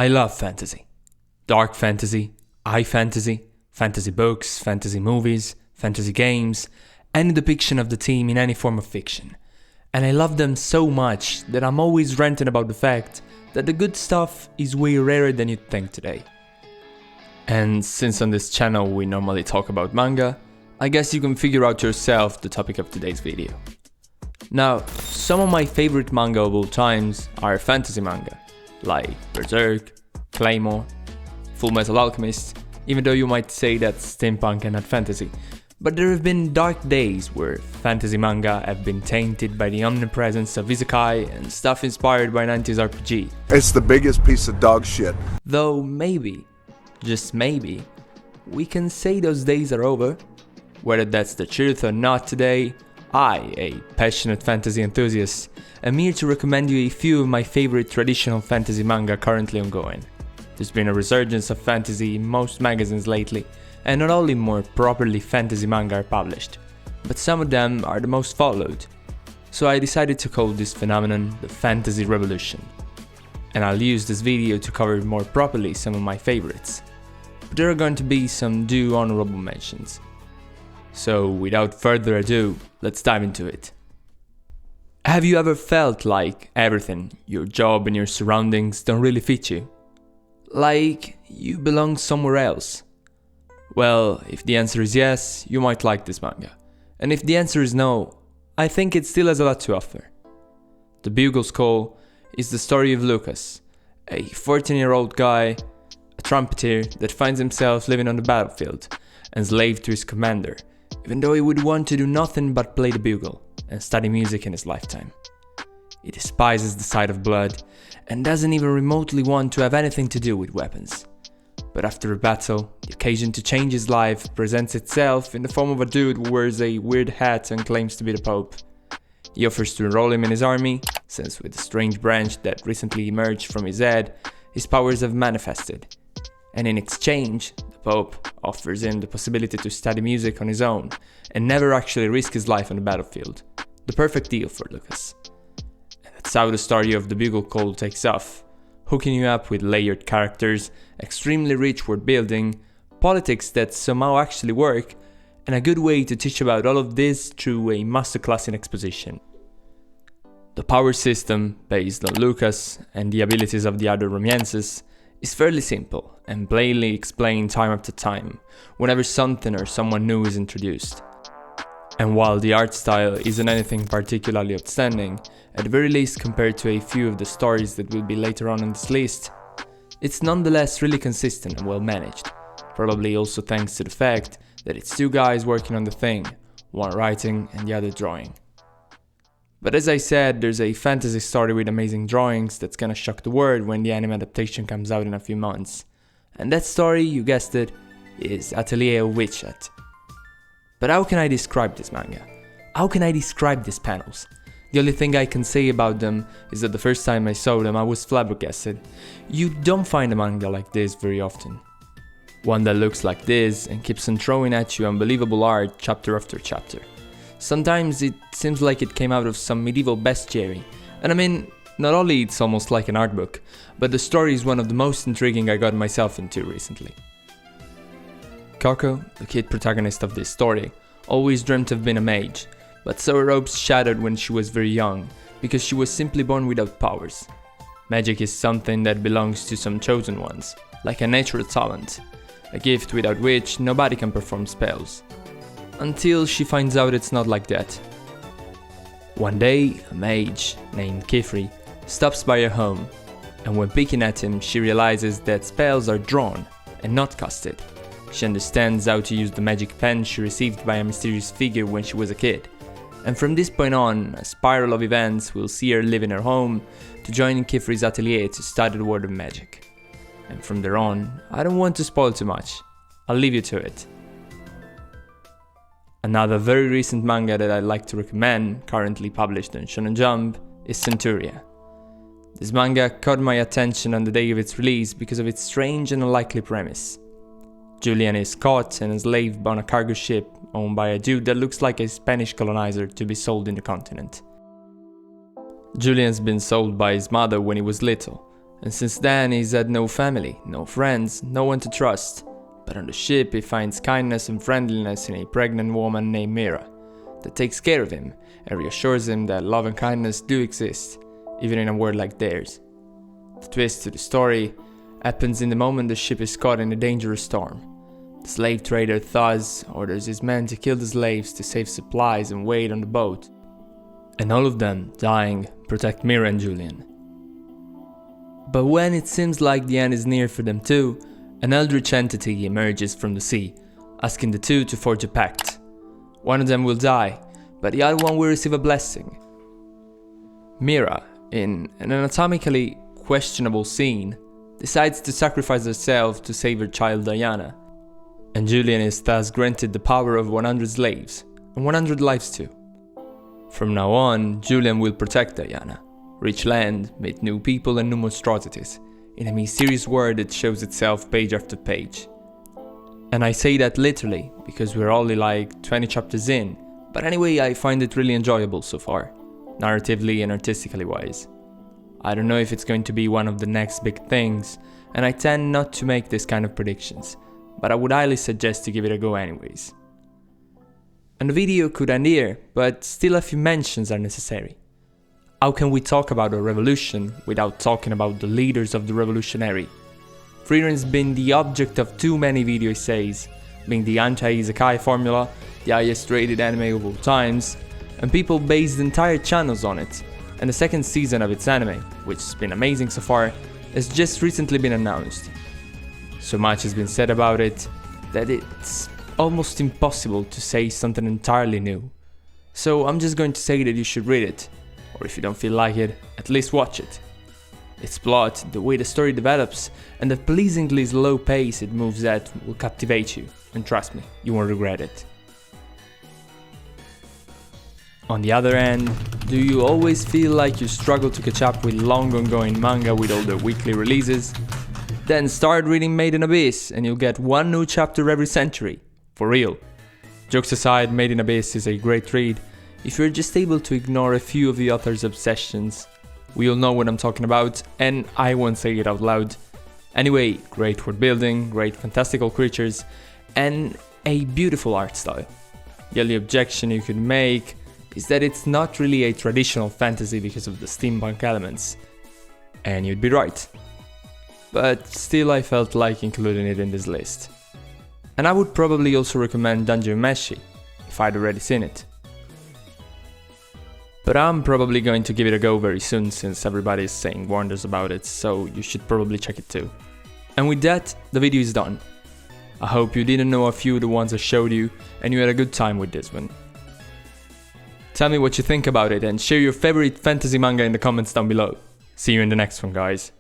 I love fantasy. Dark fantasy, high fantasy, fantasy books, fantasy movies, fantasy games, any depiction of the theme in any form of fiction. And I love them so much that I'm always ranting about the fact that the good stuff is way rarer than you'd think today. And since on this channel we normally talk about manga, I guess you can figure out yourself the topic of today's video. Now, some of my favorite manga of all times are fantasy manga, like Berserk, Claymore, Full Metal Alchemist, even though you might say that's steampunk and not fantasy. But there have been dark days where fantasy manga have been tainted by the omnipresence of isekai and stuff inspired by 90s RPG. It's the biggest piece of dog shit. Though maybe, just maybe, we can say those days are over. Whether that's the truth or not today, I, a passionate fantasy enthusiast, am here to recommend you a few of my favorite traditional fantasy manga currently ongoing. There's been a resurgence of fantasy in most magazines lately, and not only more properly fantasy manga are published, but some of them are the most followed. So I decided to call this phenomenon the Fantasy Revolution. And I'll use this video to cover more properly some of my favorites. But there are going to be some due honorable mentions. So without further ado, let's dive into it. Have you ever felt like everything, your job and your surroundings don't really fit you? Like you belong somewhere else? Well, if the answer is yes, you might like this manga. And if the answer is no, I think it still has a lot to offer. The Bugle Call is the story of Lucas, a 14-year-old guy, a trumpeter that finds himself living on the battlefield, enslaved to his commander, even though he would want to do nothing but play the bugle and study music in his lifetime. He despises the sight of blood and doesn't even remotely want to have anything to do with weapons. But after a battle, the occasion to change his life presents itself in the form of a dude who wears a weird hat and claims to be the Pope. He offers to enroll him in his army, since with the strange branch that recently emerged from his head, his powers have manifested. And in exchange, the Pope offers him the possibility to study music on his own and never actually risk his life on the battlefield. The perfect deal for Lucas. And that's how the story of the Bugle Call takes off, hooking you up with layered characters, extremely rich world building, politics that somehow actually work, and a good way to teach about all of this through a masterclass in exposition. The power system, based on Lucas and the abilities of the other Romienses, is fairly simple and plainly explained time after time, whenever something or someone new is introduced. And while the art style isn't anything particularly outstanding, at the very least compared to a few of the stories that will be later on in this list, it's nonetheless really consistent and well managed, probably also thanks to the fact that it's two guys working on the thing, one writing and the other drawing. But as I said, there's a fantasy story with amazing drawings that's gonna shock the world when the anime adaptation comes out in a few months. And that story, you guessed it, is Atelier of Witch Hat. But how can I describe this manga? How can I describe these panels? The only thing I can say about them is that the first time I saw them I was flabbergasted. You don't find a manga like this very often. One that looks like this and keeps on throwing at you unbelievable art chapter after chapter. Sometimes it seems like it came out of some medieval bestiary, and I mean, not only it's almost like an art book, but the story is one of the most intriguing I got myself into recently. Coco, the kid protagonist of this story, always dreamt of being a mage, but saw her hopes shattered when she was very young, because she was simply born without powers. Magic is something that belongs to some chosen ones, like a natural talent, a gift without which nobody can perform spells. Until she finds out it's not like that. One day, a mage named Kifri stops by her home, and when peeking at him she realizes that spells are drawn and not casted. She understands how to use the magic pen she received by a mysterious figure when she was a kid, and from this point on, a spiral of events will see her leaving her home to join Kifri's atelier to study the world of magic. And from there on, I don't want to spoil too much, I'll leave you to it. Another very recent manga that I'd like to recommend, currently published on Shonen Jump, is Centuria. This manga caught my attention on the day of its release because of its strange and unlikely premise. Julian is caught and enslaved on a cargo ship owned by a dude that looks like a Spanish colonizer to be sold in the continent. Julian's been sold by his mother when he was little, and since then he's had no family, no friends, no one to trust. But on the ship he finds kindness and friendliness in a pregnant woman named Mira, that takes care of him and reassures him that love and kindness do exist, even in a world like theirs. The twist to the story happens in the moment the ship is caught in a dangerous storm. The slave trader thus orders his men to kill the slaves to save supplies and weight on the boat, and all of them, dying, protect Mira and Julian. But when it seems like the end is near for them too, an eldritch entity emerges from the sea, asking the two to forge a pact. One of them will die, but the other one will receive a blessing. Mira, in an anatomically questionable scene, decides to sacrifice herself to save her child Diana, and Julian is thus granted the power of 100 slaves, and 100 lives too. From now on, Julian will protect Diana, reach land, meet new people and new monstrosities, in a mysterious world that shows itself page after page. And I say that literally, because we're only like 20 chapters in, but anyway I find it really enjoyable so far, narratively and artistically wise. I don't know if it's going to be one of the next big things, and I tend not to make this kind of predictions, but I would highly suggest to give it a go anyways. And the video could end here, but still a few mentions are necessary. How can we talk about a revolution without talking about the leaders of the revolutionary? Frieren's been the object of too many video essays, being the anti-isekai formula, the highest rated anime of all times, and people based entire channels on it, and the second season of its anime, which has been amazing so far, has just recently been announced. So much has been said about it that it's almost impossible to say something entirely new. So I'm just going to say that you should read it, or if you don't feel like it, at least watch it. Its plot, the way the story develops, and the pleasingly slow pace it moves at will captivate you, and trust me, you won't regret it. On the other hand, do you always feel like you struggle to catch up with long ongoing manga with all their weekly releases? Then start reading Made in Abyss and you'll get one new chapter every century. For real. Jokes aside, Made in Abyss is a great read if you're just able to ignore a few of the author's obsessions. We all know what I'm talking about, and I won't say it out loud. Anyway, great world building, great fantastical creatures, and a beautiful art style. The only objection you could make is that it's not really a traditional fantasy because of the steampunk elements. And you'd be right. But still I felt like including it in this list. And I would probably also recommend Dungeon Meshi, if I'd already seen it. But I'm probably going to give it a go very soon since everybody is saying wonders about it, so you should probably check it too. And with that, the video is done. I hope you didn't know a few of the ones I showed you and you had a good time with this one. Tell me what you think about it and share your favorite fantasy manga in the comments down below. See you in the next one, guys.